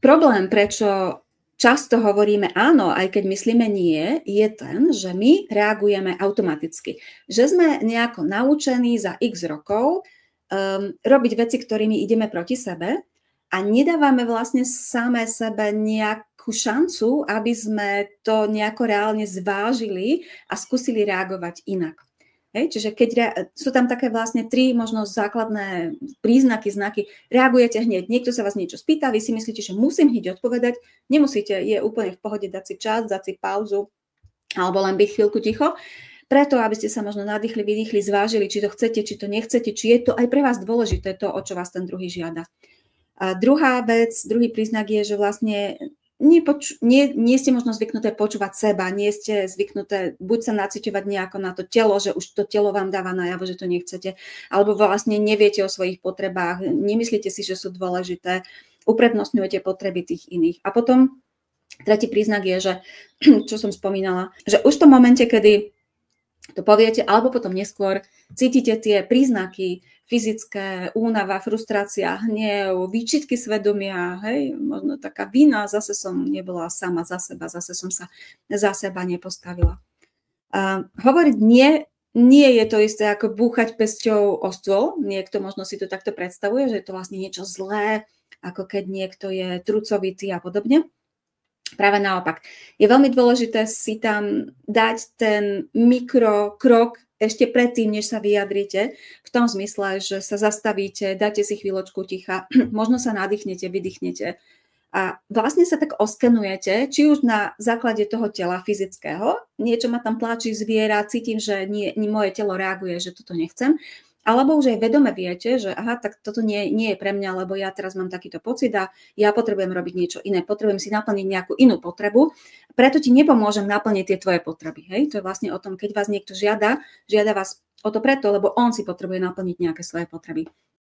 Problém, prečo často hovoríme áno, aj keď myslíme nie, je ten, že my reagujeme automaticky. Že sme nejako naučení za x rokov robiť veci, ktorými ideme proti sebe a nedávame vlastne samé sebe nejakú šancu, aby sme to nejako reálne zvážili a skúsili reagovať inak. Hej, čiže keď sú tam také vlastne 3 možno základné príznaky, znaky, reagujete hneď, niekto sa vás niečo spýta, vy si myslíte, že musím hneď odpovedať, nemusíte, je úplne v pohode dať si čas, dať si pauzu alebo len byť chvíľku ticho, preto aby ste sa možno nadýchli, vydýchli, zvážili, či to chcete, či to nechcete, či je to aj pre vás dôležité to, o čo vás ten druhý žiada. A druhá vec, druhý príznak je, že vlastne nie ste možno zvyknuté počúvať seba, nie ste zvyknuté buď sa naciťovať nejako na to telo, že už to telo vám dáva najavo, že to nechcete, alebo vlastne neviete o svojich potrebách, nemyslíte si, že sú dôležité, uprednostňujete potreby tých iných. A potom tretí príznak je, že, čo som spomínala, že už v tom momente, kedy to poviete, alebo potom neskôr cítite tie príznaky fyzické, únava, frustrácia, hnev, výčitky svedomia, hej, možno taká vina, zase som nebola sama za seba, zase som sa za seba nepostavila. Hovoriť nie je to isté ako búchať pesťou o stôl, niekto možno si to takto predstavuje, že je to vlastne niečo zlé, ako keď niekto je trucovitý a podobne. Práve naopak. Je veľmi dôležité si tam dať ten mikrokrok ešte predtým, než sa vyjadrite, v tom zmysle, že sa zastavíte, dáte si chvíľočku ticha, možno sa nadýchnete, vydýchnete a vlastne sa tak oskenujete, či už na základe toho tela fyzického, niečo ma tam tlačí zviera, cítim, že moje telo reaguje, že toto nechcem, alebo už aj vedome viete, že aha, tak toto nie je pre mňa, lebo ja teraz mám takýto pocit a ja potrebujem robiť niečo iné, potrebujem si naplniť nejakú inú potrebu, preto ti nepomôžem naplniť tie tvoje potreby. Hej? To je vlastne o tom, keď vás niekto žiada vás o to preto, lebo on si potrebuje naplniť nejaké svoje potreby.